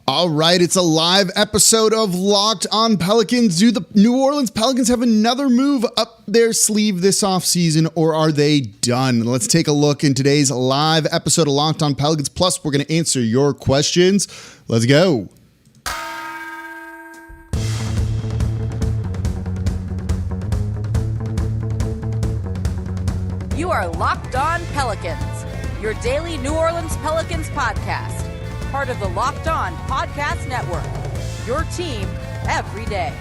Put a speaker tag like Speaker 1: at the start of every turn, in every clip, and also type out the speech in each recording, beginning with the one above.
Speaker 1: All right, it's a live episode of Locked on Pelicans. Do the New Orleans Pelicans have another move up their sleeve this offseason, or are they done? Let's take a look in today's live episode of Locked on Pelicans. Plus, we're going to answer your questions. Let's go.
Speaker 2: You are Locked on Pelicans, your daily New Orleans Pelicans podcast. Part of the Locked On Podcast Network, your team every day.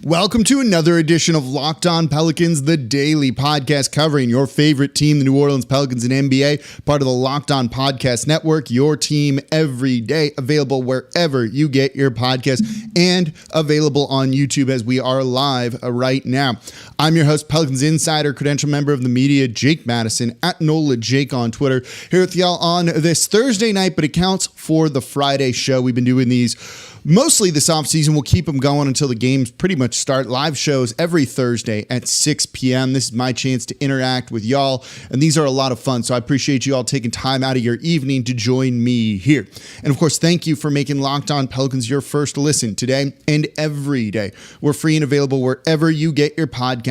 Speaker 1: Welcome to another edition of Locked on Pelicans, the daily podcast covering your favorite team, the New Orleans Pelicans in NBA, part of the Locked on Podcast Network, your team every day, available wherever you get your podcasts and available on YouTube as we are live right now. I'm your host, Pelicans Insider, credential member of the media, Jake Madison, at NOLA Jake on Twitter, here with y'all on this Thursday night, but it counts for the Friday show. We've been doing these mostly this offseason. We'll keep them going until the games pretty much start. Live shows every Thursday at 6 p.m. This is my chance to interact with y'all, and these are a lot of fun, so I appreciate you all taking time out of your evening to join me here. And of course, thank you for making Locked on Pelicans your first listen today and every day. We're free and available wherever you get your podcasts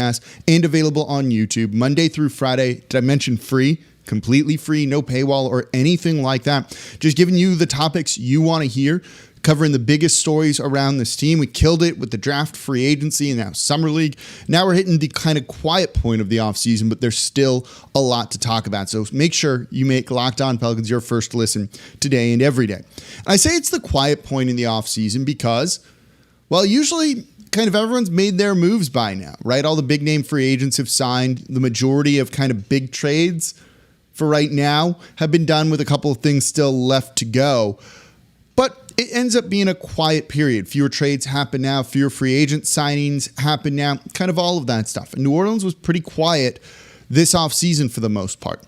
Speaker 1: and available on YouTube Monday through Friday. Did I mention free? Completely free, no paywall or anything like that. Just giving you the topics you want to hear, covering the biggest stories around this team. We killed it with the draft, free agency, and now summer league. Now we're hitting the kind of quiet point of the offseason, but there's still a lot to talk about. So make sure you make Locked on Pelicans your first listen today and every day. And I say it's the quiet point in the offseason because, well, usually kind of everyone's made their moves by now, right? All the big name free agents have signed. The majority of kind of big trades for right now have been done, with a couple of things still left to go. But it ends up being a quiet period. Fewer trades happen now. Fewer free agent signings happen now. Kind of all of that stuff. And New Orleans was pretty quiet this offseason for the most part.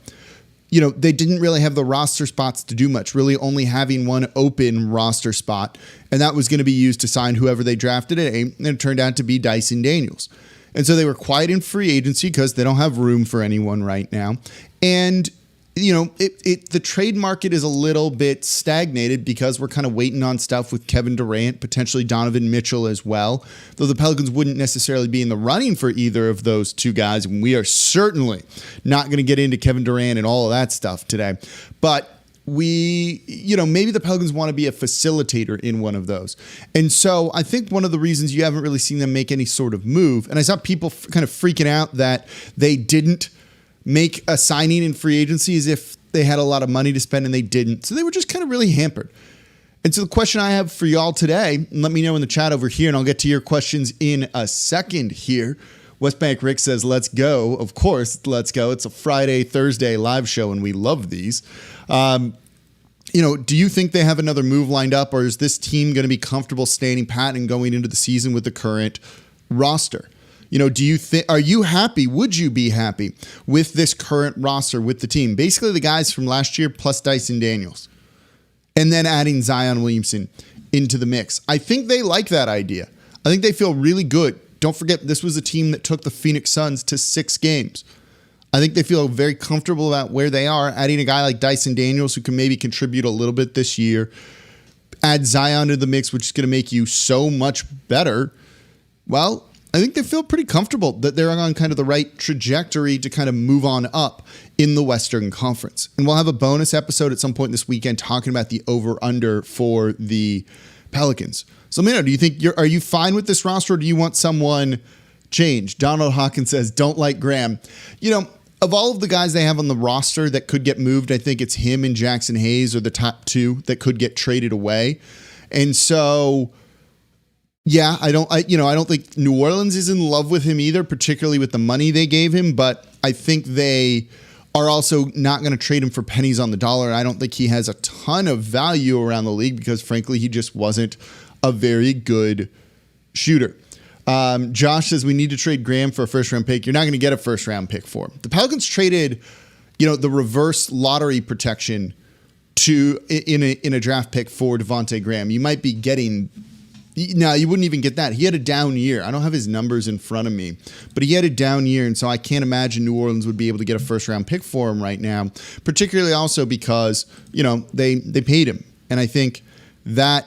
Speaker 1: You know, they didn't really have the roster spots to do much, really only having one open roster spot. And that was going to be used to sign whoever they drafted at 8. And it turned out to be Dyson Daniels. And so they were quiet in free agency because they don't have room for anyone right now. And you know, the trade market is a little bit stagnated because we're kind of waiting on stuff with Kevin Durant, potentially Donovan Mitchell as well, though the Pelicans wouldn't necessarily be in the running for either of those two guys. And we are certainly not going to get into Kevin Durant and all of that stuff today. But maybe the Pelicans want to be a facilitator in one of those. And so I think one of the reasons you haven't really seen them make any sort of move, and I saw people kind of freaking out that they didn't make a signing in free agency as if they had a lot of money to spend, and they didn't. So they were just kind of really hampered. And so the question I have for y'all today, and let me know in the chat over here, and I'll get to your questions in a second here. West Bank Rick says, let's go. Of course, let's go. It's a Friday, Thursday live show, and we love these. Do you think they have another move lined up, or is this team going to be comfortable standing pat and going into the season with the current roster? Are you happy? Would you be happy with this current roster with the team? Basically the guys from last year plus Dyson Daniels, and then adding Zion Williamson into the mix. I think they like that idea. I think they feel really good. Don't forget, this was a team that took the Phoenix Suns to 6 games. I think they feel very comfortable about where they are. Adding a guy like Dyson Daniels, who can maybe contribute a little bit this year, add Zion to the mix, which is going to make you so much better. Well, I think they feel pretty comfortable that they're on kind of the right trajectory to kind of move on up in the Western Conference. And we'll have a bonus episode at some point this weekend talking about the over-under for the Pelicans. So, do you think are you fine with this roster, or do you want someone changed? Donald Hawkins says, don't like Graham. Of all of the guys they have on the roster that could get moved, I think it's him and Jackson Hayes are the top 2 that could get traded away. And so, yeah, I don't think New Orleans is in love with him either, particularly with the money they gave him. But I think they are also not going to trade him for pennies on the dollar. I don't think he has a ton of value around the league because, frankly, he just wasn't a very good shooter. Josh says we need to trade Graham for a first-round pick. You're not going to get a first-round pick for him. The Pelicans traded, the reverse lottery protection in a draft pick for Devontae Graham. You might be getting No, you wouldn't even get that. He had a down year. I don't have his numbers in front of me, but he had a down year, and so I can't imagine New Orleans would be able to get a first-round pick for him right now, particularly also because, they paid him. And I think that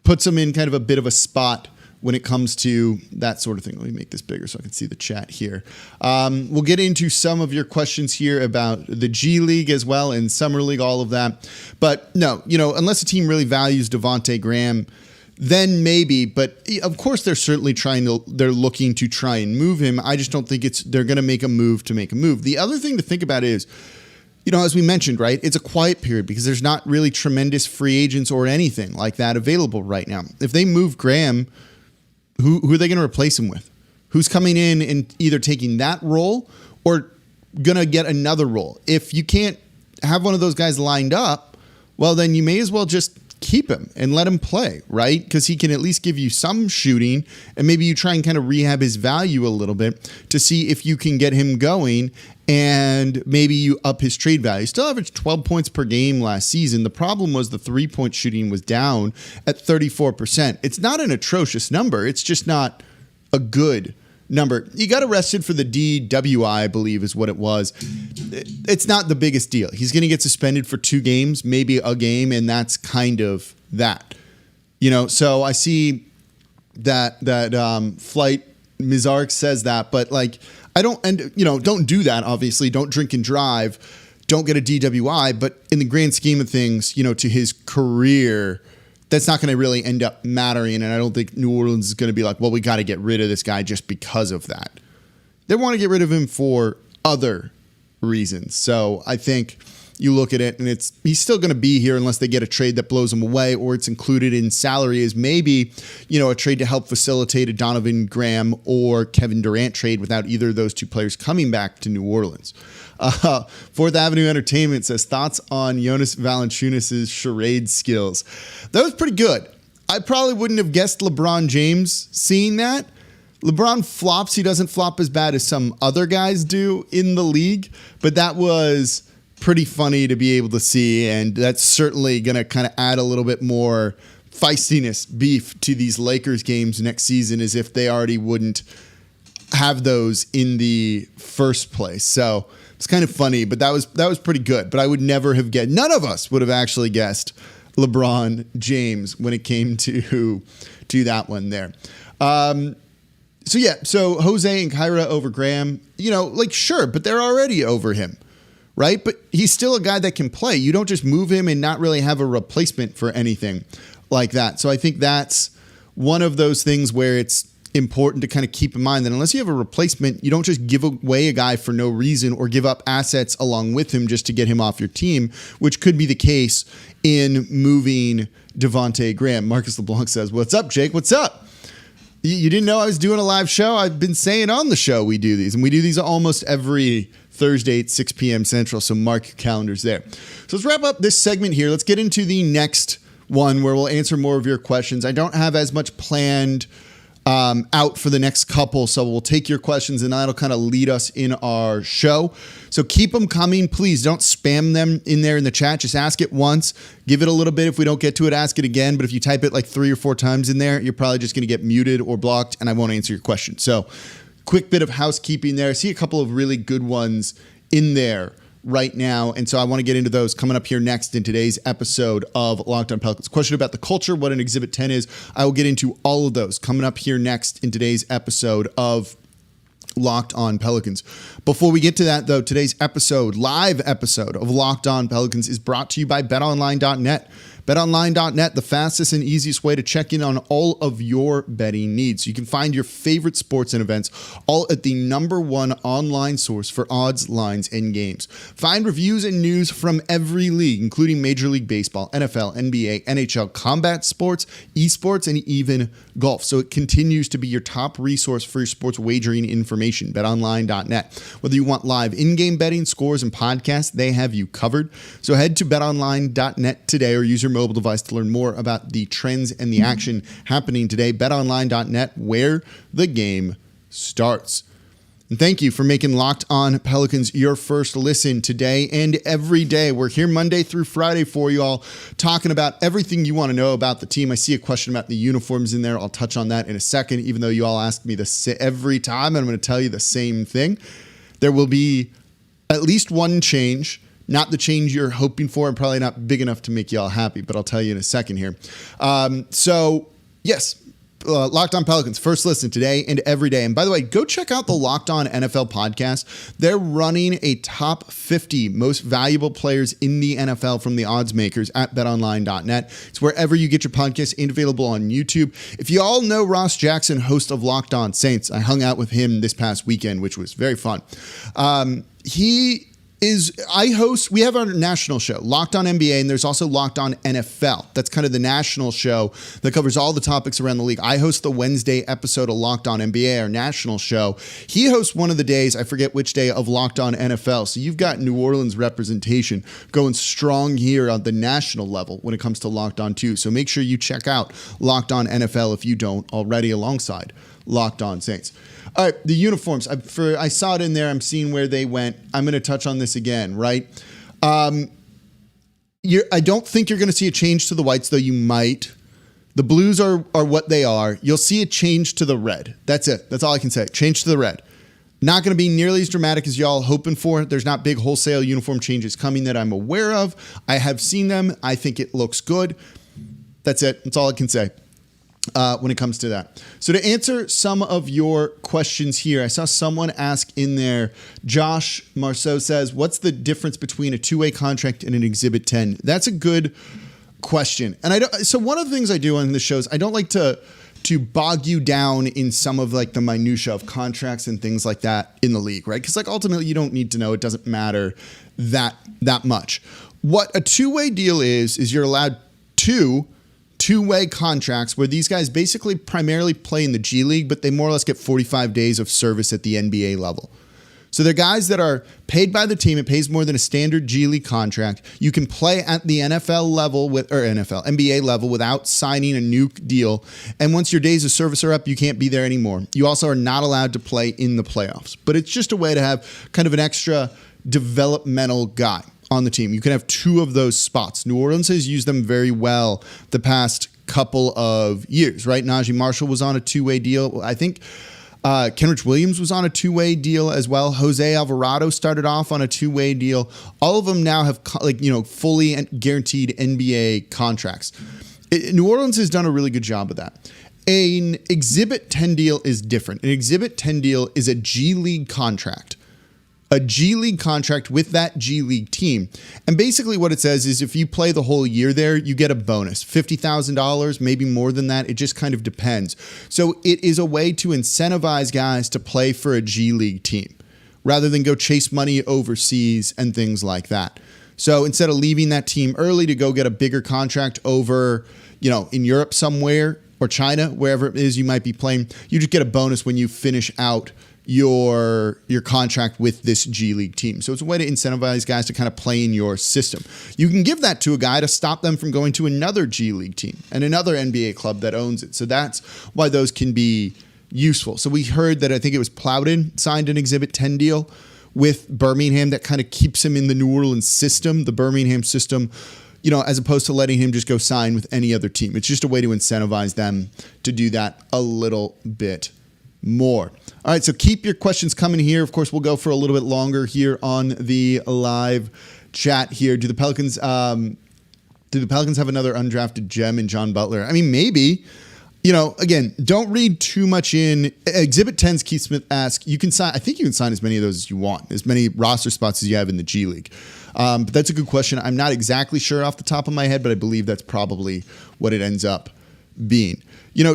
Speaker 1: puts him in kind of a bit of a spot when it comes to that sort of thing. Let me make this bigger so I can see the chat here. We'll get into some of your questions here about the G League as well and Summer League, all of that. But no, unless a team really values Devontae Graham, then maybe. But of course, they're certainly they're looking to try and move him. I just don't think they're going to make a move to make a move. The other thing to think about is, as we mentioned, right, it's a quiet period because there's not really tremendous free agents or anything like that available right now. If they move Graham, who are they going to replace him with? Who's coming in and either taking that role or going to get another role? If you can't have one of those guys lined up, well, then you may as well just keep him and let him play, right? Because he can at least give you some shooting, and maybe you try and kind of rehab his value a little bit to see if you can get him going, and maybe you up his trade value. He still averaged 12 points per game last season. The problem was the 3-point shooting was down at 34%. It's not an atrocious number. It's just not a good number. He got arrested for the DWI, I believe is what it was. It's not the biggest deal. He's going to get suspended for 2 games, maybe a game, and that's kind of that. So I see that Flight Mizark says that, but don't do that, obviously. Don't drink and drive. Don't get a DWI, but in the grand scheme of things, to his career, that's not going to really end up mattering. And I don't think New Orleans is going to be like, well, we got to get rid of this guy just because of that. They want to get rid of him for other reasons. So I think you look at it and he's still going to be here unless they get a trade that blows him away, or it's included in salary as maybe, a trade to help facilitate a Donovan Graham or Kevin Durant trade without either of those 2 players coming back to New Orleans. Fourth Avenue Entertainment says, thoughts on Jonas Valanciunas' charade skills. That was pretty good. I probably wouldn't have guessed LeBron James seeing that. LeBron flops. He doesn't flop as bad as some other guys do in the league, but that was pretty funny to be able to see, and that's certainly going to kind of add a little bit more feistiness, beef to these Lakers games next season, as if they already wouldn't have those in the first place. So it's kind of funny, but that was pretty good. But I would never have guessed. None of us would have actually guessed LeBron James when it came to that one there. So Jose and Kyra over Graham, sure, but they're already over him, right? But he's still a guy that can play. You don't just move him and not really have a replacement for anything like that. So I think that's one of those things where it's important to kind of keep in mind that unless you have a replacement, you don't just give away a guy for no reason or give up assets along with him just to get him off your team, which could be the case in moving Devontae Graham. Marcus LeBlanc says, what's up, Jake? What's up? You didn't know I was doing a live show? I've been saying on the show we do these, and we do these almost every Thursday at 6 p.m. Central, so mark your calendars there. So let's wrap up this segment here. Let's get into the next one where we'll answer more of your questions. I don't have as much planned out for the next couple, so we'll take your questions and that'll kind of lead us in our show. So keep them coming. Please don't spam them in there in the chat. Just ask it once, give it a little bit. If we don't get to it, ask it again. But if you type it like 3 or 4 times in there, you're probably just going to get muted or blocked and I won't answer your question. So quick bit of housekeeping there. I see a couple of really good ones in there right now. And so I want to get into those coming up here next in today's episode of Locked On Pelicans. Question about the culture, what an Exhibit 10 is. I will get into all of those coming up here next in today's episode of Locked On Pelicans. Before we get to that, though, today's live episode of Locked On Pelicans is brought to you by BetOnline.net. BetOnline.net, the fastest and easiest way to check in on all of your betting needs. You can find your favorite sports and events all at the #1 online source for odds, lines, and games. Find reviews and news from every league, including Major League Baseball, NFL, NBA, NHL, combat sports, esports, and even golf. So it continues to be your top resource for your sports wagering information. BetOnline.net. Whether you want live in-game betting, scores, and podcasts, they have you covered. So head to BetOnline.net today or use your mobile device to learn more about the trends and the action happening today. BetOnline.net, where the game starts. And thank you for making Locked On Pelicans your first listen today and every day. We're here Monday through Friday for you all, talking about everything you want to know about the team. I see a question about the uniforms in there. I'll touch on that in a second, even though you all ask me this every time, and I'm going to tell you the same thing. There will be at least one change, not the change you're hoping for, and probably not big enough to make you all happy, but I'll tell you in a second here. Yes. Locked On Pelicans, first listen today and every day. And by the way, go check out the Locked On NFL podcast. They're running a top 50 most valuable players in the NFL from the odds makers at betonline.net. It's wherever you get your podcast and available on YouTube. If you all know Ross Jackson, host of Locked On Saints, I hung out with him this past weekend, which was very fun. We have our national show, Locked On NBA, and there's also Locked On NFL. That's kind of the national show that covers all the topics around the league. I host the Wednesday episode of Locked On NBA, our national show. He hosts one of the days, I forget which day, of Locked On NFL. So you've got New Orleans representation going strong here on the national level when it comes to Locked On too. So make sure you check out Locked On NFL if you don't already, alongside Locked On Saints. All right, the uniforms. I saw it in there. I'm seeing where they went. I'm going to touch on this again, right? I don't think you're going to see a change to the whites, though you might. The blues are what they are. You'll see a change to the red. That's it. That's all I can say. Change to the red. Not going to be nearly as dramatic as y'all hoping for. There's not big wholesale uniform changes coming that I'm aware of. I have seen them. I think it looks good. That's it. That's all I can say. When it comes to that. So to answer some of your questions here, I saw someone ask in there, Josh Marceau says, what's the difference between a two-way contract and an Exhibit 10? That's a good question. And so one of the things I do on the shows, I don't like to bog you down in some of like the minutia of contracts and things like that in the league, right? Because like ultimately you don't need to know. It doesn't matter that much. What a two-way deal is you're allowed two-way contracts where these guys basically primarily play in the G League, but they more or less get 45 days of service at the NBA level. So they're guys that are paid by the team. It pays more than a standard G League contract. You can play at the NBA level without signing a new deal. And once your days of service are up, you can't be there anymore. You also are not allowed to play in the playoffs. But it's just a way to have kind of an extra developmental guy on the team. You can have two of those spots. New Orleans has used them very well the past couple of years, right? Najee Marshall was on a two-way deal. I think Kenrich Williams was on a two-way deal as well. Jose Alvarado started off on a two-way deal. All of them now have fully guaranteed NBA contracts. New Orleans has done a really good job of that. An Exhibit 10 deal is different. An Exhibit 10 deal is a G League contract. A G League contract with that G League team. And basically what it says is if you play the whole year there, you get a bonus, $50,000, maybe more than that. It just kind of depends. So it is a way to incentivize guys to play for a G League team rather than go chase money overseas and things like that. So instead of leaving that team early to go get a bigger contract over, in Europe somewhere or China, wherever it is you might be playing, you just get a bonus when you finish out your contract with this G League team. So it's a way to incentivize guys to kind of play in your system. You can give that to a guy to stop them from going to another G League team and another NBA club that owns it. So that's why those can be useful. So we heard that I think it was Plowden signed an Exhibit 10 deal with Birmingham that kind of keeps him in the New Orleans system, the Birmingham system, as opposed to letting him just go sign with any other team. It's just a way to incentivize them to do that a little bit more. All right, so keep your questions coming here. Of course, we'll go for a little bit longer here on the live chat here. Do the Pelicans have another undrafted gem in John Butler? I mean, maybe. Again, don't read too much in. Exhibit 10's Keith Smith asks, you can sign as many of those as you want, as many roster spots as you have in the G League. But that's a good question. I'm not exactly sure off the top of my head, but I believe that's probably what it ends up being.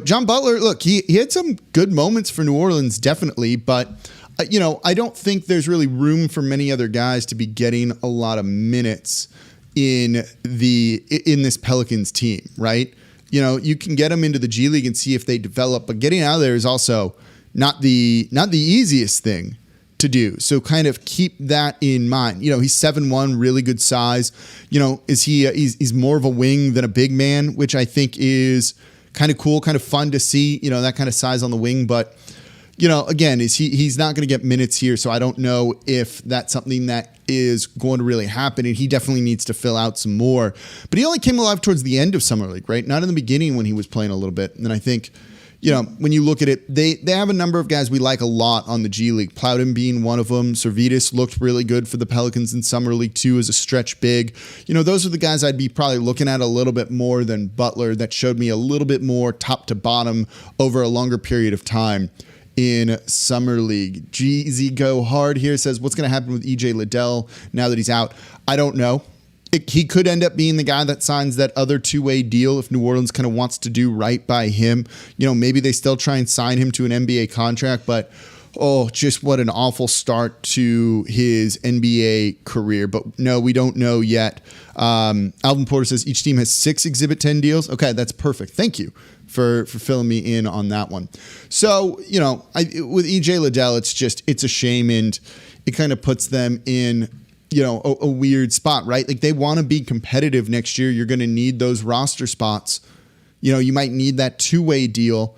Speaker 1: John Butler, look, he had some good moments for New Orleans, definitely, but I don't think there's really room for many other guys to be getting a lot of minutes in this Pelicans team, right? You can get them into the G League and see if they develop, but getting out of there is also not the easiest thing to do. So kind of keep that in mind. He's 7'1", really good size. He's more of a wing than a big man, which I think is kind of cool, kind of fun to see, that kind of size on the wing. But, again, he's not going to get minutes here, so I don't know if that's something that is going to really happen, and he definitely needs to fill out some more. But he only came alive towards the end of Summer League, right? Not in the beginning when he was playing a little bit. And I think, when you look at it, they have a number of guys we like a lot on the G League. Plowden being one of them. Servetus looked really good for the Pelicans in Summer League too as a stretch big. Those are the guys I'd be probably looking at a little bit more than Butler. That showed me a little bit more top to bottom over a longer period of time in Summer League. GZ Go Hard here says, what's going to happen with EJ Liddell now that he's out? I don't know. He could end up being the guy that signs that other two-way deal if New Orleans kind of wants to do right by him. Maybe they still try and sign him to an NBA contract, but just what an awful start to his NBA career. But no, we don't know yet. Alvin Porter says each team has 6 Exhibit 10 deals. Okay, that's perfect. Thank you for filling me in on that one. So, with EJ Liddell, it's a shame, and it kind of puts them in a weird spot, right? Like, they want to be competitive next year. You're going to need those roster spots. You might need that two-way deal,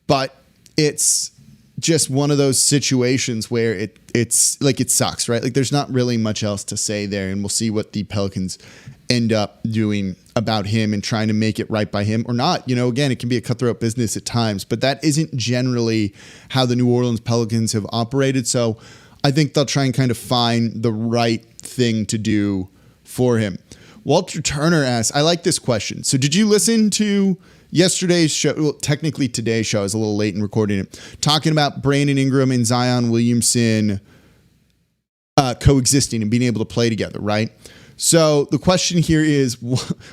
Speaker 1: but it's just one of those situations where it's like, it sucks, right? Like, there's not really much else to say there, and we'll see what the Pelicans end up doing about him and trying to make it right by him or not. Again, it can be a cutthroat business at times, but that isn't generally how the New Orleans Pelicans have operated. So I think they'll try and kind of find the right thing to do for him. Walter Turner asks, I like this question. So did you listen to yesterday's show? Well, technically today's show. I was a little late in recording it. Talking about Brandon Ingram and Zion Williamson coexisting and being able to play together, right? So the question here is,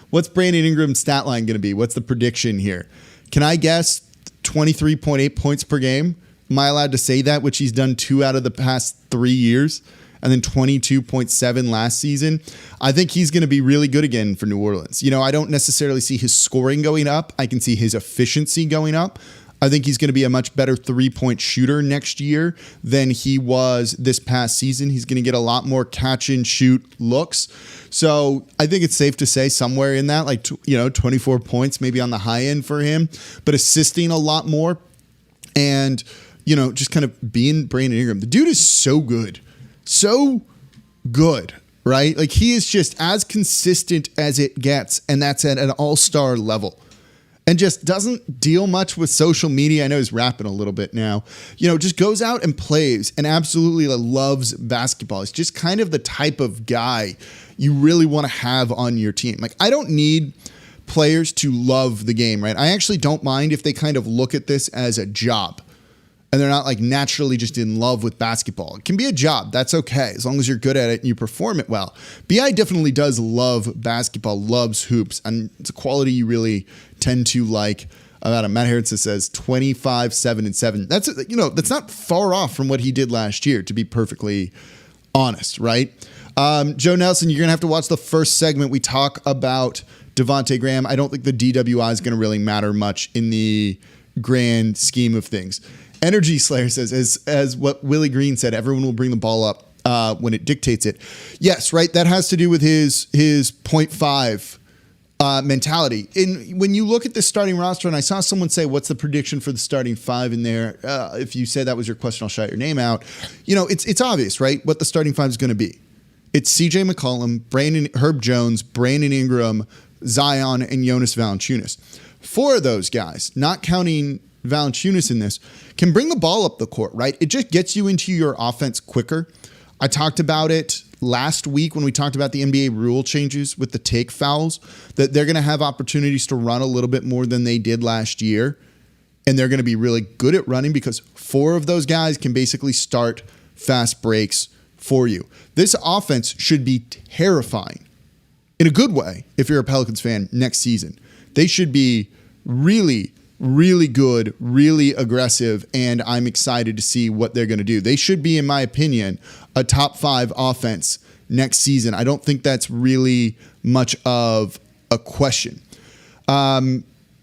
Speaker 1: what's Brandon Ingram's stat line going to be? What's the prediction here? Can I guess 23.8 points per game? Am I allowed to say that, which he's done 2 out of the past 3 years, and then 22.7 last season? I think he's going to be really good again for New Orleans. I don't necessarily see his scoring going up. I can see his efficiency going up. I think he's going to be a much better 3-point shooter next year than he was this past season. He's going to get a lot more catch and shoot looks. So I think it's safe to say somewhere in that, 24 points, maybe on the high end for him, but assisting a lot more. And just kind of being Brandon Ingram. The dude is so good. So good, right? Like, he is just as consistent as it gets, and that's at an all-star level. And just doesn't deal much with social media. I know he's rapping a little bit now. Just goes out and plays and absolutely loves basketball. He's just kind of the type of guy you really want to have on your team. Like, I don't need players to love the game, right? I actually don't mind if they kind of look at this as a job and they're not naturally just in love with basketball. It can be a job. That's okay, as long as you're good at it and you perform it well. BI definitely does love basketball, loves hoops, and it's a quality you really tend to like about him. Matt Harrison says 25, 7, and 7. That's not far off from what he did last year, to be perfectly honest, right? Joe Nelson, you're going to have to watch the first segment. We talk about Devontae Graham. I don't think the DWI is going to really matter much in the grand scheme of things. Energy Slayer says, as what Willie Green said, everyone will bring the ball up when it dictates it. Yes, right. That has to do with his 0.5 mentality. And when you look at the starting roster, and I saw someone say, what's the prediction for the starting 5 in there? If you say that was your question, I'll shout your name out. It's obvious, right? What the starting 5 is going to be. It's CJ McCollum, Herb Jones, Brandon Ingram, Zion, and Jonas Valanciunas. 4 of those guys, not counting Valanciunas in this, can bring the ball up the court, right? It just gets you into your offense quicker. I talked about it last week when we talked about the NBA rule changes with the take fouls, that they're going to have opportunities to run a little bit more than they did last year. And they're going to be really good at running because 4 of those guys can basically start fast breaks for you. This offense should be terrifying in a good way if you're a Pelicans fan next season. They should be really good, really aggressive, and I'm excited to see what they're going to do. They should be, in my opinion, a top 5 offense next season. I don't think that's really much of a question.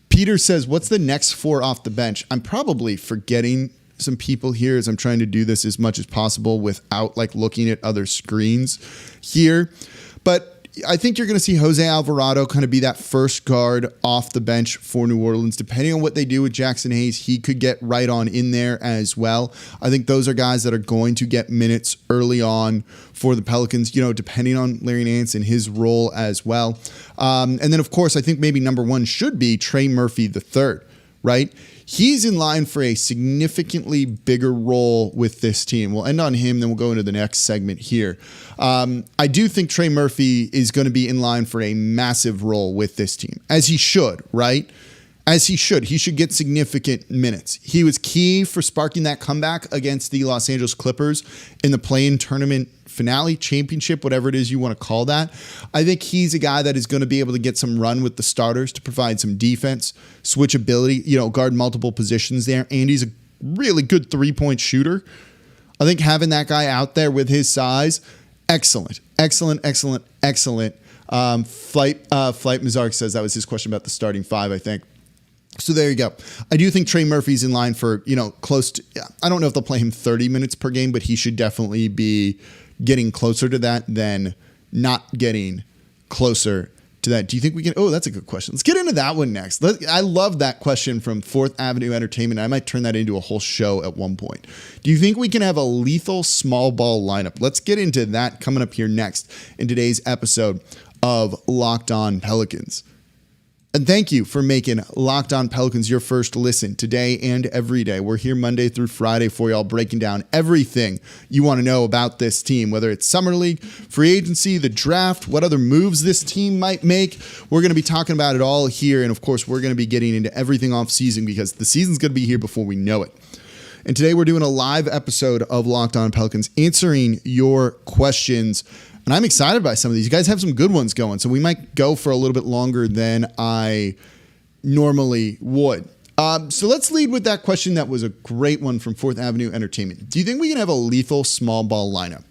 Speaker 1: Peter says, what's the next 4 off the bench? I'm probably forgetting some people here as I'm trying to do this as much as possible without looking at other screens here. But I think you're going to see Jose Alvarado kind of be that first guard off the bench for New Orleans. Depending on what they do with Jackson Hayes, he could get right on in there as well. I think those are guys that are going to get minutes early on for the Pelicans, depending on Larry Nance and his role as well. And then, of course, I think maybe number one should be Trey Murphy III, right? He's in line for a significantly bigger role with this team. We'll end on him, then we'll go into the next segment here. I do think Trey Murphy is going to be in line for a massive role with this team, as he should, right? As he should. He should get significant minutes. He was key for sparking that comeback against the Los Angeles Clippers in the play-in tournament finale, championship, whatever it is you want to call that. I think he's a guy that is going to be able to get some run with the starters to provide some defense, switchability, guard multiple positions there. And he's a really good three-point shooter. I think having that guy out there with his size, excellent. Flight Mazark says that was his question about the starting five, I think. So there you go. I do think Trey Murphy's in line for, close to, I don't know if they'll play him 30 minutes per game, but he should definitely be getting closer to that than not getting closer to that. Do you think we can? Oh, that's a good question. Let's get into that one next. I love that question from 4th Avenue Entertainment. I might turn that into a whole show at one point. Do you think we can have a lethal small ball lineup? Let's get into that coming up here next in today's episode of Locked On Pelicans. And thank you for making Locked On Pelicans your first listen today and every day. We're here Monday through Friday for y'all, breaking down everything you want to know about this team, whether it's Summer League, free agency, the draft, what other moves this team might make. We're going to be talking about it all here. And of course, we're going to be getting into everything off season because the season's going to be here before we know it. And today we're doing a live episode of Locked On Pelicans, answering your questions. And I'm excited by some of these. You guys have some good ones going, so we might go for a little bit longer than I normally would. So let's lead with that question that was a great one from 4th Avenue Entertainment. Do you think we can have a lethal small ball lineup?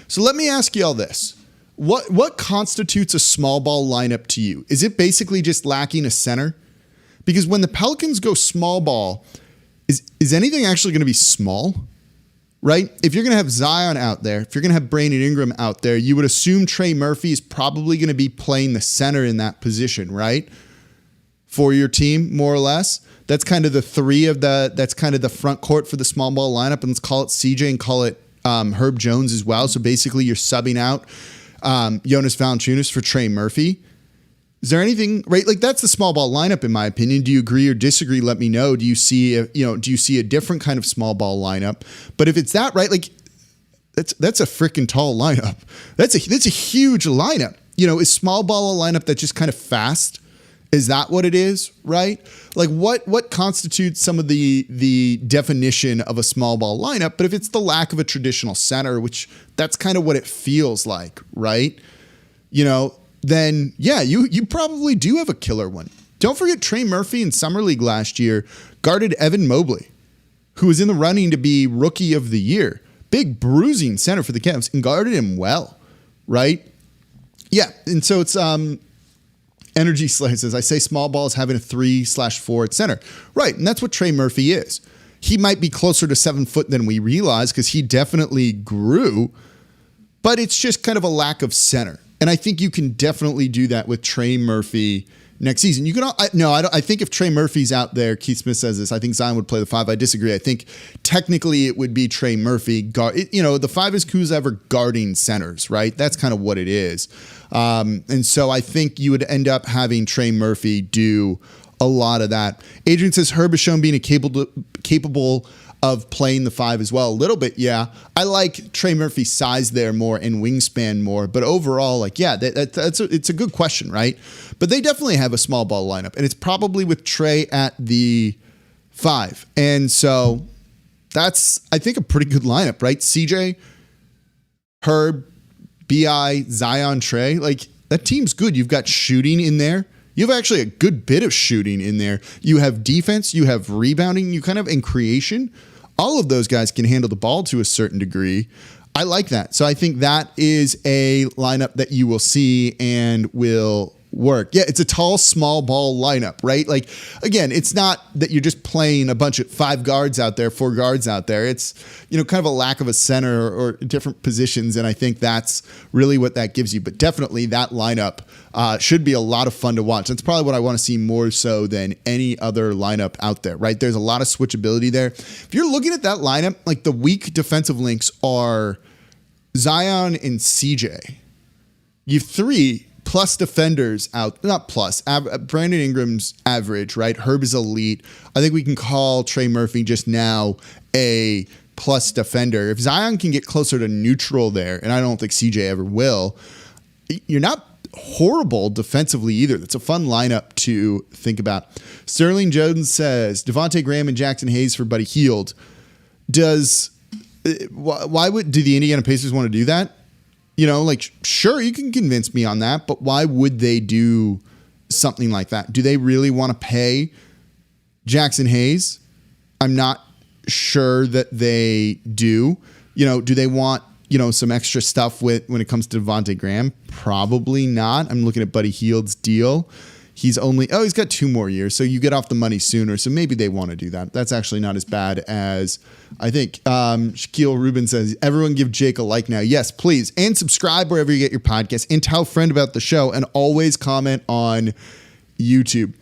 Speaker 1: So let me ask you all this. What constitutes a small ball lineup to you? Is it basically just lacking a center? Because when the Pelicans go small ball, is anything actually going to be small? Right? If you're going to have Zion out there, if you're going to have Brandon Ingram out there, you would assume Trey Murphy is probably going to be playing the center in that position, right? For your team, more or less. That's kind of that's kind of the front court for the small ball lineup. And let's call it CJ and call it Herb Jones as well. So basically you're subbing out Jonas Valanciunas for Trey Murphy. Is there anything, right? Like that's the small ball lineup, in my opinion. Do you agree or disagree? Let me know. Do you see a different kind of small ball lineup? But if it's that, right, like that's a freaking tall lineup. That's a huge lineup. Is small ball a lineup that's just kind of fast? Is that what it is, right? Like what constitutes some of the definition of a small ball lineup? But if it's the lack of a traditional center, which that's kind of what it feels like, right? Then yeah, you probably do have a killer one. Don't forget Trey Murphy in Summer League last year guarded Evan Mobley, who was in the running to be Rookie of the Year. Big bruising center for the Cavs, and guarded him well, right? Yeah, and so it's Energy Slayer says, I say small ball is having a 3/4 at center. Right, and that's what Trey Murphy is. He might be closer to 7 foot than we realize because he definitely grew, but it's just kind of a lack of center. And I think you can definitely do that with Trey Murphy next season. I think if Trey Murphy's out there, Keith Smith says this, I think Zion would play the 5. I disagree. I think technically it would be Trey Murphy. The 5 is who's ever guarding centers, right? That's kind of what it is. And so I think you would end up having Trey Murphy do a lot of that. Adrian says Herb has shown being capable of playing the 5 as well. A little bit, yeah. I like Trey Murphy's size there more and wingspan more. But overall, it's a good question, right? But they definitely have a small ball lineup. And it's probably with Trey at the 5. And so that's, I think, a pretty good lineup, right? CJ, Herb, BI, Zion, Trey. Like, that team's good. You've got shooting in there. You have actually a good bit of shooting in there. You have defense, you have rebounding, you kind of in creation. All of those guys can handle the ball to a certain degree. I like that. So I think that is a lineup that you will see and will work. Yeah, it's a tall, small ball lineup, right? Like, again, it's not that you're just playing a bunch of 5 guards out there, 4 guards out there. It's, kind of a lack of a center or different positions, and I think that's really what that gives you. But definitely that lineup should be a lot of fun to watch. That's probably what I want to see more so than any other lineup out there, right? There's a lot of switchability there. If you're looking at that lineup, like the weak defensive links are Zion and CJ. You have 3 plus defenders out, not plus, Brandon Ingram's average, right? Herb is elite. I think we can call Trey Murphy just now a plus defender. If Zion can get closer to neutral there, and I don't think CJ ever will, you're not horrible defensively either. That's a fun lineup to think about. Sterling Jones says, Devontae Graham and Jackson Hayes for Buddy Hield. Why would the Indiana Pacers want to do that? Sure, you can convince me on that, but why would they do something like that? Do they really want to pay Jackson Hayes? I'm not sure that they do. Do they want, some extra stuff when it comes to Devontae Graham? Probably not. I'm looking at Buddy Hield's deal. He's got 2 more years, so you get off the money sooner. So maybe they want to do that. That's actually not as bad as I think. Shaquille Rubin says, everyone give Jake a like now. Yes, please. And subscribe wherever you get your podcast, and tell a friend about the show, and always comment on YouTube.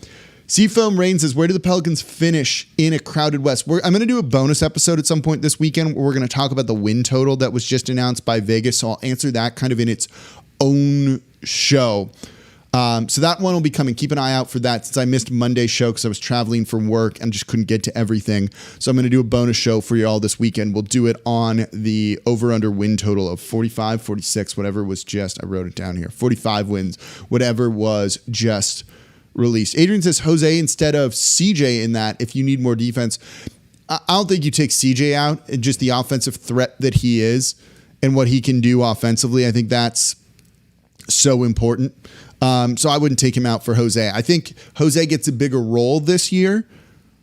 Speaker 1: Seafoam Rain says, where do the Pelicans finish in a crowded West? I'm going to do a bonus episode at some point this weekend where we're going to talk about the win total that was just announced by Vegas. So I'll answer that kind of in its own show. So that one will be coming. Keep an eye out for that, since I missed Monday's show because I was traveling from work and just couldn't get to everything. So I'm going to do a bonus show for you all this weekend. We'll do it on the over-under win total of 45, 46, whatever was just, I wrote it down here, 45 wins, whatever was just released. Adrian says Jose instead of CJ in that if you need more defense. I don't think you take CJ out, and just the offensive threat that he is and what he can do offensively. I think that's so important. So I wouldn't take him out for Jose. I think Jose gets a bigger role this year,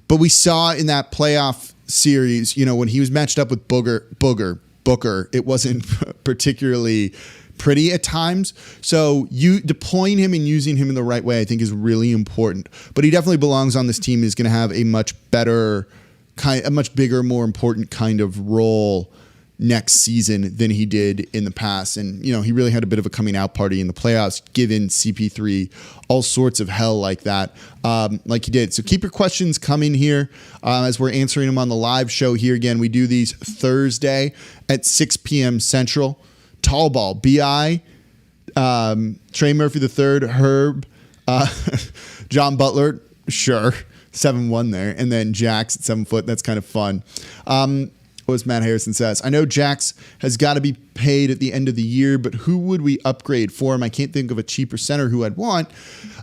Speaker 1: but we saw in that playoff series, when he was matched up with Booker, it wasn't particularly pretty at times. So you deploying him and using him in the right way, I think is really important, but he definitely belongs on this team. Is going to have a much bigger, more important kind of role next season than he did in the past. And, he really had a bit of a coming out party in the playoffs, given CP3 all sorts of hell like that, like he did. So keep your questions coming here as we're answering them on the live show here. Again, we do these Thursday at 6 p.m. Central. Tall ball, BI, Trey Murphy III, Herb, John Butler, sure, 7-1 there. And then Jax at 7 foot. That's kind of fun. What Matt Harrison says, I know Jax has got to be paid at the end of the year, but who would we upgrade for him? I can't think of a cheaper center who I'd want.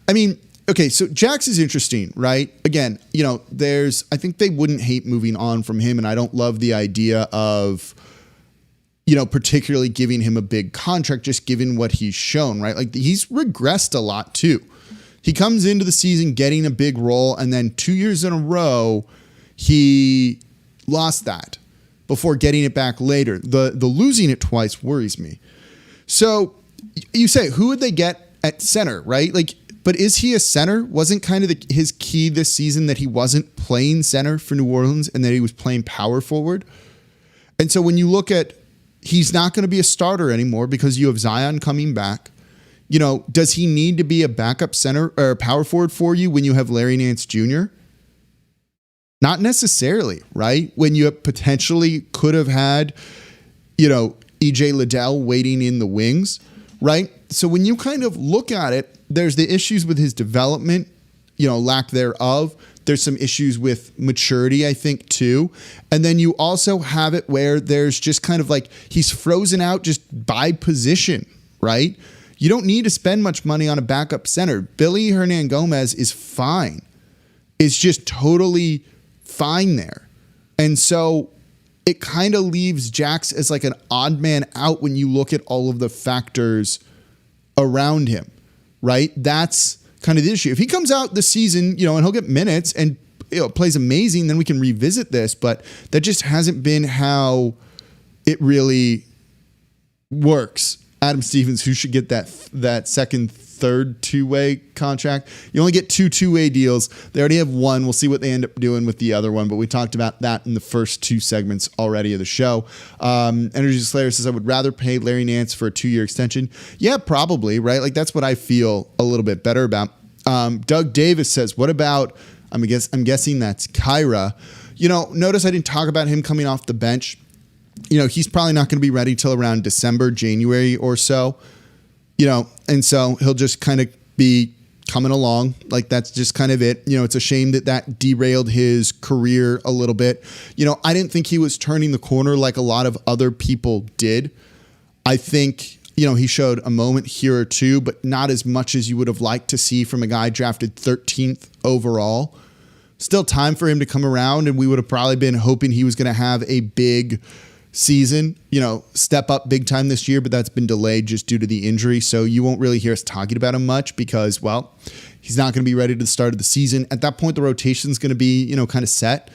Speaker 1: I mean, okay, so Jax is interesting, right? Again, I think they wouldn't hate moving on from him, and I don't love the idea of, particularly giving him a big contract, just given what he's shown, right? Like, he's regressed a lot too. He comes into the season getting a big role, and then 2 years in a row, he lost that before getting it back later. The losing it twice worries me. So you say, who would they get at center, right? Like, but is he a center? Wasn't kind of his key this season that he wasn't playing center for New Orleans and that he was playing power forward? And so when you look at, he's not going to be a starter anymore because you have Zion coming back. Does he need to be a backup center or power forward for you when you have Larry Nance Jr.? Not necessarily, right? When you potentially could have had, EJ Liddell waiting in the wings, right? So when you kind of look at it, there's the issues with his development, lack thereof. There's some issues with maturity, I think, too. And then you also have it where there's just kind of like he's frozen out just by position, right? You don't need to spend much money on a backup center. Billy Hernangomez is fine. It's just totally fine there. And so it kind of leaves Jax as like an odd man out when you look at all of the factors around him, right? That's kind of the issue. If he comes out this season, and he'll get minutes and plays amazing, then we can revisit this, but that just hasn't been how it really works Adam Stevens, who should get that second, third two-way contract. You only get two-way deals. They already have one. We'll see what they end up doing with the other one, but we talked about that in the first two segments already of the show. Energy Slayer says, I would rather pay Larry Nance for a 2-year extension. Yeah, probably, right? Like, that's what I feel a little bit better about. Doug Davis says, what about, I'm guessing that's Kyra. Notice I didn't talk about him coming off the bench. He's probably not going to be ready till around December, January or so. And so he'll just kind of be coming along. Like, that's just kind of it. It's a shame that derailed his career a little bit. I didn't think he was turning the corner like a lot of other people did. I think, he showed a moment here or two, but not as much as you would have liked to see from a guy drafted 13th overall. Still time for him to come around, and we would have probably been hoping he was going to have a big season, step up big time this year, but that's been delayed just due to the injury. So you won't really hear us talking about him much because, well, he's not going to be ready to the start of the season. At that point, the rotation is going to be, kind of set.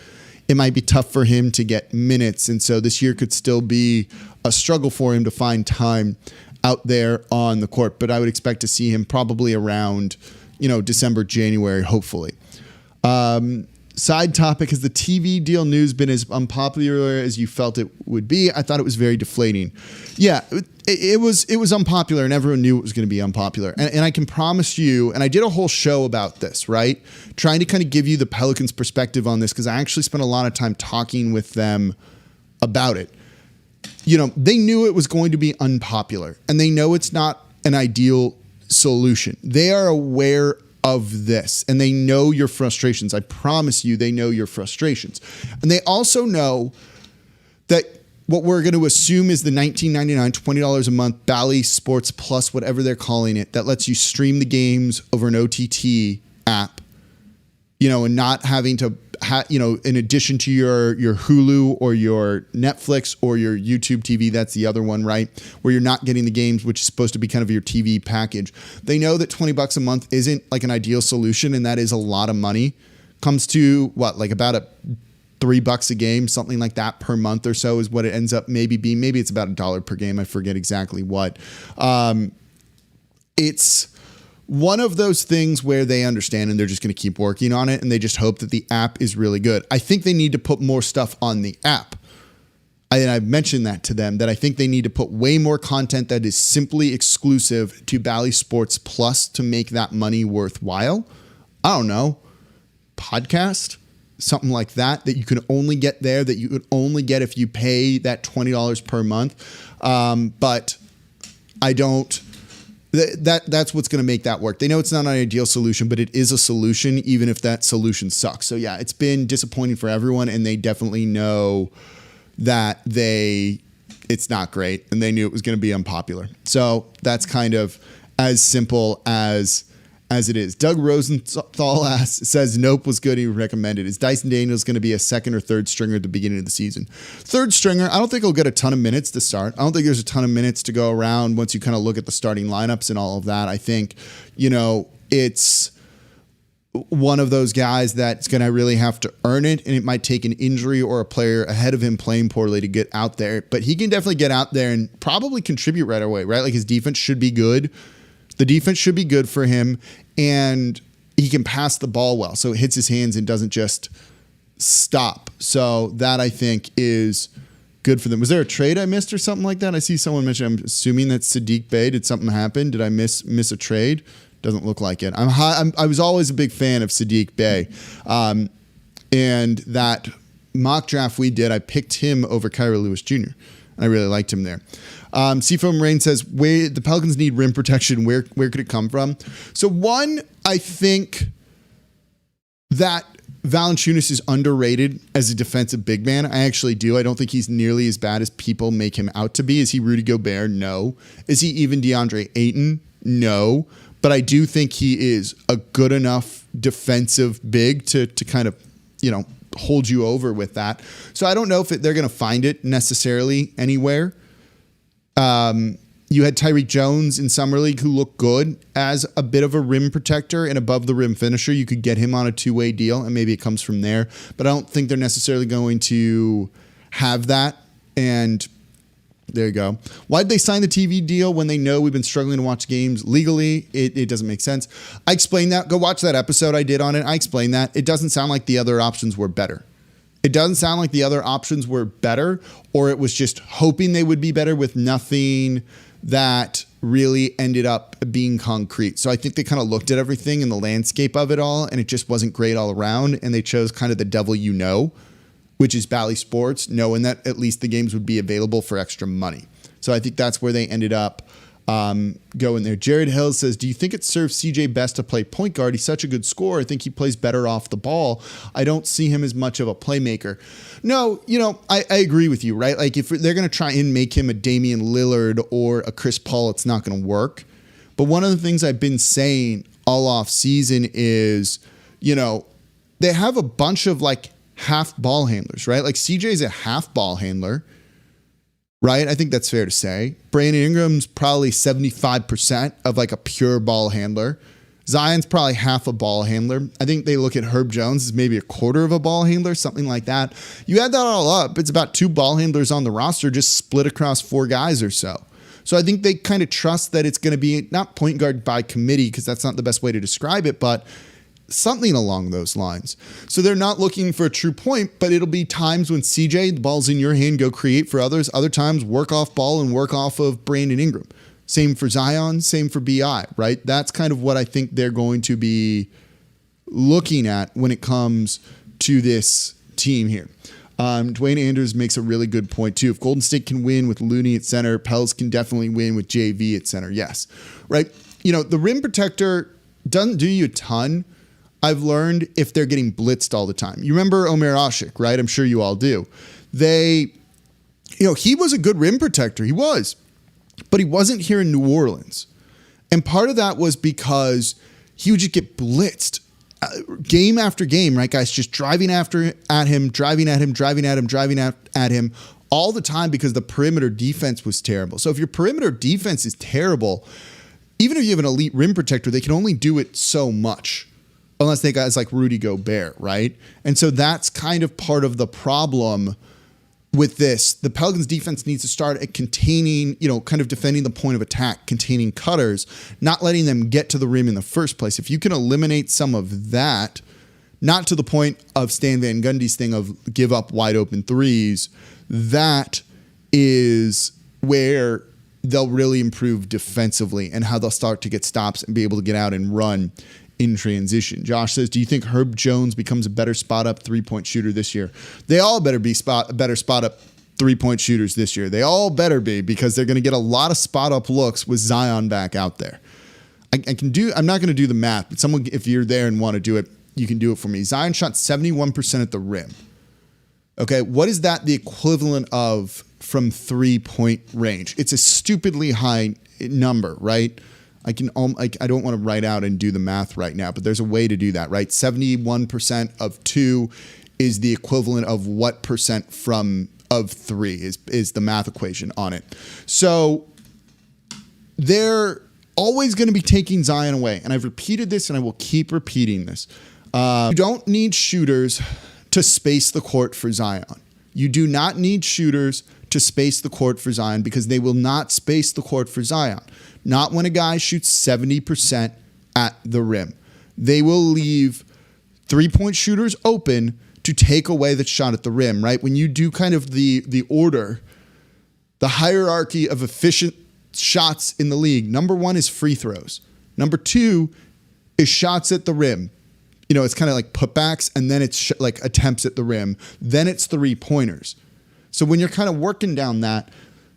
Speaker 1: It might be tough for him to get minutes. And so this year could still be a struggle for him to find time out there on the court. But I would expect to see him probably around, December, January, hopefully. Side topic, has the TV deal news been as unpopular as you felt it would be? I thought it was very deflating. Yeah, it was unpopular, and everyone knew it was going to be unpopular. And I can promise you, and I did a whole show about this, right? Trying to kind of give you the Pelicans' perspective on this, because I actually spent a lot of time talking with them about it. They knew it was going to be unpopular, and they know it's not an ideal solution. They are aware of this, and they know your frustrations. I promise you, they know your frustrations. And they also know that what we're going to assume is the $19.99, $20 a month Bally Sports Plus, whatever they're calling it, that lets you stream the games over an OTT app, and not having to, in addition to your Hulu or your Netflix or your YouTube TV, that's the other one, right? Where you're not getting the games, which is supposed to be kind of your TV package. They know that $20 a month isn't like an ideal solution, and that is a lot of money. Comes to about $3 a game, something like that per month or so is what it ends up maybe being. Maybe it's about $1 per game. I forget exactly what. It's one of those things where they understand and they're just going to keep working on it, and they just hope that the app is really good. I think they need to put more stuff on the app. And I've mentioned that to them, that I think they need to put way more content that is simply exclusive to Bally Sports Plus to make that money worthwhile. I don't know, podcast, something like that you can only get there, that you could only get if you pay that $20 per month. But I don't. That's what's going to make that work. They know it's not an ideal solution, but it is a solution, even if that solution sucks. So yeah, it's been disappointing for everyone, and they definitely know that it's not great, and they knew it was going to be unpopular. So that's kind of as simple as it is. Doug Rosenthal says Nope was good. He would recommend it. Is Dyson Daniels going to be a second or third stringer at the beginning of the season? Third stringer, I don't think he'll get a ton of minutes to start. I don't think there's a ton of minutes to go around once you kind of look at the starting lineups and all of that. I think, it's one of those guys that's going to really have to earn it, and it might take an injury or a player ahead of him playing poorly to get out there. But he can definitely get out there and probably contribute right away, right? Like, his defense should be good. The defense should be good for him, and he can pass the ball well, so it hits his hands and doesn't just stop. So that, I think, is good for them. Was there a trade I missed or something like that? I see someone mention, I'm assuming that's Saddiq Bey. Did something happen? Did I miss a trade? Doesn't look like it. I was always a big fan of Saddiq Bey. And that mock draft we did, I picked him over Kyra Lewis Jr. I really liked him there. Seafoam Rain says, the Pelicans need rim protection. Where could it come from? So one, I think that Valanciunas is underrated as a defensive big man. I actually do. I don't think he's nearly as bad as people make him out to be. Is he Rudy Gobert? No. Is he even DeAndre Ayton? No. But I do think he is a good enough defensive big to kind of, hold you over with that. So I don't know if they're going to find it necessarily anywhere. You had Tyreek Jones in Summer League who looked good as a bit of a rim protector and above the rim finisher. You could get him on a two-way deal, and maybe it comes from there. But I don't think they're necessarily going to have that. And There you go. Why did they sign the TV deal when they know we've been struggling to watch games legally? It doesn't make sense. I explained that. Go watch that episode I did on it. I explained that. It doesn't sound like the other options were better. It doesn't sound like the other options were better, or it was just hoping they would be better with nothing that really ended up being concrete. So I think they kind of looked at everything in the landscape of it all, and it just wasn't great all around. And they chose kind of the devil you know, which is Bally Sports, knowing that at least the games would be available for extra money. So I think that's where they ended up going there. Jared Hill says, do you think it serves CJ best to play point guard? He's such a good scorer. I think he plays better off the ball. I don't see him as much of a playmaker. No, I agree with you, right? Like if they're going to try and make him a Damian Lillard or a Chris Paul, it's not going to work. But one of the things I've been saying all off season is, they have a bunch of like half ball handlers, right? Like CJ's a half ball handler, right? I think that's fair to say. Brandon Ingram's probably 75% of like a pure ball handler. Zion's probably half a ball handler. I think they look at Herb Jones as maybe a quarter of a ball handler, something like that. You add that all up, it's about 2 ball handlers on the roster just split across 4 guys or so. So I think they kind of trust that it's going to be not point guard by committee, because that's not the best way to describe it, but something along those lines. So they're not looking for a true point, but it'll be times when CJ, the ball's in your hand, go create for others. Other times work off ball and work off of Brandon Ingram. Same for Zion, same for BI, right? That's kind of what I think they're going to be looking at when it comes to this team here. Dwayne Andrews makes a really good point too. If Golden State can win with Looney at center, Pels can definitely win with JV at center. Yes, right? The rim protector doesn't do you a ton. I've learned if they're getting blitzed all the time. You remember Omer Asik, right? I'm sure you all do. He was a good rim protector. He was, but he wasn't here in New Orleans. And part of that was because he would just get blitzed game after game, right, guys? Just driving at him all the time because the perimeter defense was terrible. So if your perimeter defense is terrible, even if you have an elite rim protector, they can only do it so much. Unless they guys like Rudy Gobert, right? And so that's kind of part of the problem with this. The Pelicans defense needs to start at containing, kind of defending the point of attack, containing cutters, not letting them get to the rim in the first place. If you can eliminate some of that, not to the point of Stan Van Gundy's thing of give up wide open threes, that is where they'll really improve defensively and how they'll start to get stops and be able to get out and run in transition. Josh says, do you think Herb Jones becomes a better spot-up three-point shooter this year? They all better be better spot-up three-point shooters this year. They all better be, because they're going to get a lot of spot-up looks with Zion back out there. I'm not going to do the math, but someone, if you're there and want to do it, you can do it for me. Zion shot 71% at the rim. Okay, what is that the equivalent of from three-point range? It's a stupidly high number, right? I don't want to write out and do the math right now, but there's a way to do that, right? 71% of 2 is the equivalent of what percent of 3 is the math equation on it. So they're always going to be taking Zion away. And I've repeated this and I will keep repeating this. You don't need shooters to space the court for Zion. You do not need shooters to space the court for Zion, because they will not space the court for Zion. Not when a guy shoots 70% at the rim. They will leave three-point shooters open to take away the shot at the rim, right? When you do kind of the order, the hierarchy of efficient shots in the league, number 1 is free throws. Number 2 is shots at the rim. It's kind of like putbacks, and then it's like attempts at the rim. Then it's three-pointers. So when you're kind of working down that,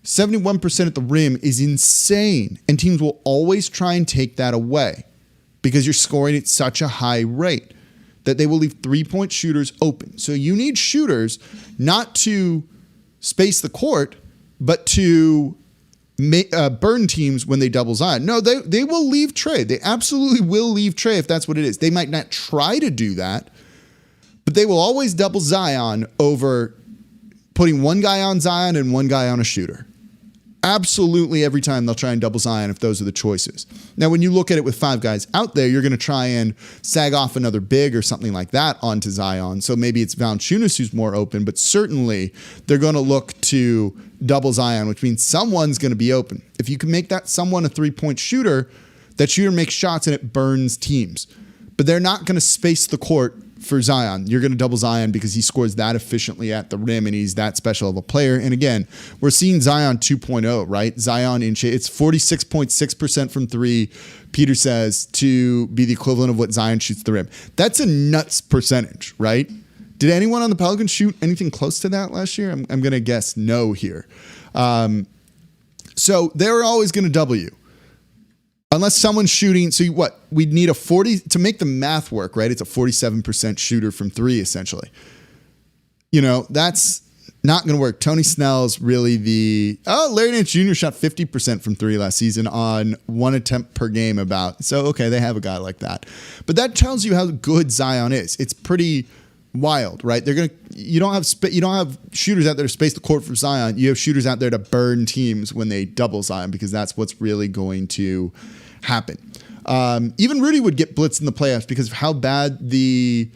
Speaker 1: 71% at the rim is insane, and teams will always try and take that away because you're scoring at such a high rate that they will leave three-point shooters open. So you need shooters not to space the court, but to burn teams when they double Zion. No, they will leave Trey. They absolutely will leave Trey if that's what it is. They might not try to do that, but they will always double Zion over putting one guy on Zion and one guy on a shooter. Absolutely every time they'll try and double Zion if those are the choices. Now, when you look at it with 5 guys out there, you're going to try and sag off another big or something like that onto Zion. So maybe it's Valanciunas who's more open, but certainly they're going to look to double Zion, which means someone's going to be open. If you can make that someone a 3-point shooter, that shooter makes shots and it burns teams. But they're not going to space the court for Zion. You're going to double Zion because he scores that efficiently at the rim and he's that special of a player. And again, we're seeing Zion 2.0, right? Zion in shape. It's 46.6% from 3, Peter says, to be the equivalent of what Zion shoots the rim. That's a nuts percentage, right? Did anyone on the Pelicans shoot anything close to that last year? I'm going to guess no here. So they're always going to double you. Unless someone's shooting, so what? We'd need a 40 to make the math work, right? It's a 47% shooter from 3, essentially. That's not going to work. Tony Snell's really Larry Nance Jr. shot 50% from 3 last season on 1 attempt per game So, okay, they have a guy like that. But that tells you how good Zion is. It's pretty wild, right? You don't have shooters out there to space the court for Zion. You have shooters out there to burn teams when they double Zion because that's what's really going to happen. Even Rudy would get blitzed in the playoffs because of how bad the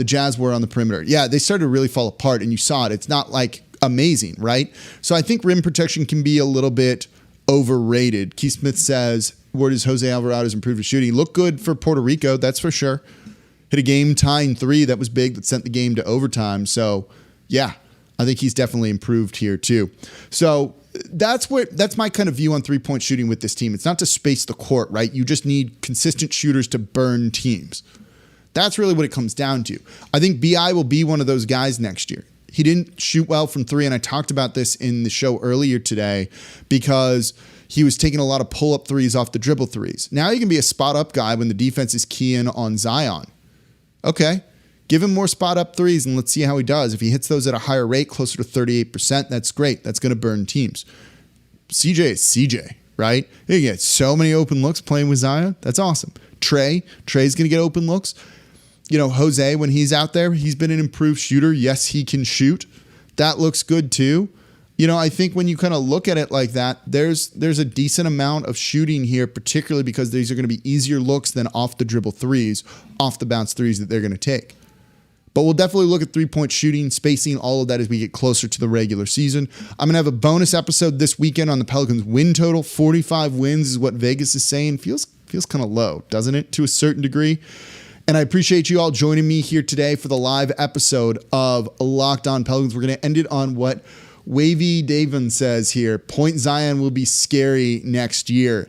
Speaker 1: Jazz were on the perimeter. Yeah, they started to really fall apart, and you saw it. It's not like amazing, right? So I think rim protection can be a little bit overrated. Keith Smith says, where does Jose Alvarado's improved his shooting? Look good for Puerto Rico, that's for sure. Hit a game-tying 3 that was big that sent the game to overtime. So, yeah, I think he's definitely improved here too. So that's my kind of view on 3-point shooting with this team. It's not to space the court, right? You just need consistent shooters to burn teams. That's really what it comes down to. I think B.I. will be one of those guys next year. He didn't shoot well from 3, and I talked about this in the show earlier today because he was taking a lot of pull-up threes off the dribble threes. Now he can be a spot-up guy when the defense is keying on Zion. Okay, give him more spot-up threes, and let's see how he does. If he hits those at a higher rate, closer to 38%, that's great. That's going to burn teams. CJ is CJ, right? He gets so many open looks playing with Zion. That's awesome. Trey's going to get open looks. Jose, when he's out there, he's been an improved shooter. Yes, he can shoot. That looks good too. I think when you kind of look at it like that, there's a decent amount of shooting here, particularly because these are going to be easier looks than off the dribble threes, off the bounce threes that they're going to take. But we'll definitely look at 3-point shooting, spacing, all of that as we get closer to the regular season. I'm going to have a bonus episode this weekend on the Pelicans win total. 45 wins is what Vegas is saying. Feels kind of low, doesn't it, to a certain degree? And I appreciate you all joining me here today for the live episode of Locked On Pelicans. We're going to end it on what Wavy Davin says here. Point Zion will be scary next year.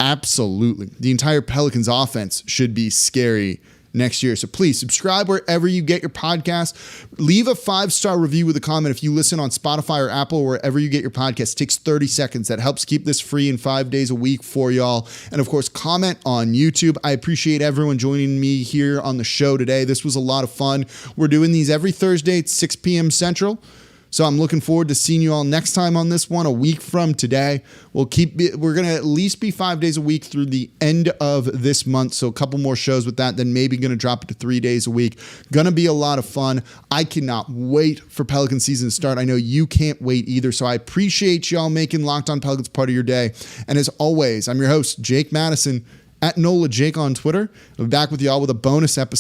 Speaker 1: Absolutely. The entire Pelicans offense should be scary next year. So please subscribe wherever you get your podcasts. Leave a 5-star review with a comment if you listen on Spotify or Apple or wherever you get your podcasts. It takes 30 seconds. That helps keep this free and 5 days a week for y'all. And of course, comment on YouTube. I appreciate everyone joining me here on the show today. This was a lot of fun. We're doing these every Thursday at 6 p.m. Central. So I'm looking forward to seeing you all next time on this one, a week from today. We're going to at least be 5 days a week through the end of this month. So a couple more shows with that, then maybe going to drop it to 3 days a week. Going to be a lot of fun. I cannot wait for Pelican season to start. I know you can't wait either. So I appreciate y'all making Locked On Pelicans part of your day. And as always, I'm your host, Jake Madison, at NOLA Jake on Twitter. I'll be back with y'all with a bonus episode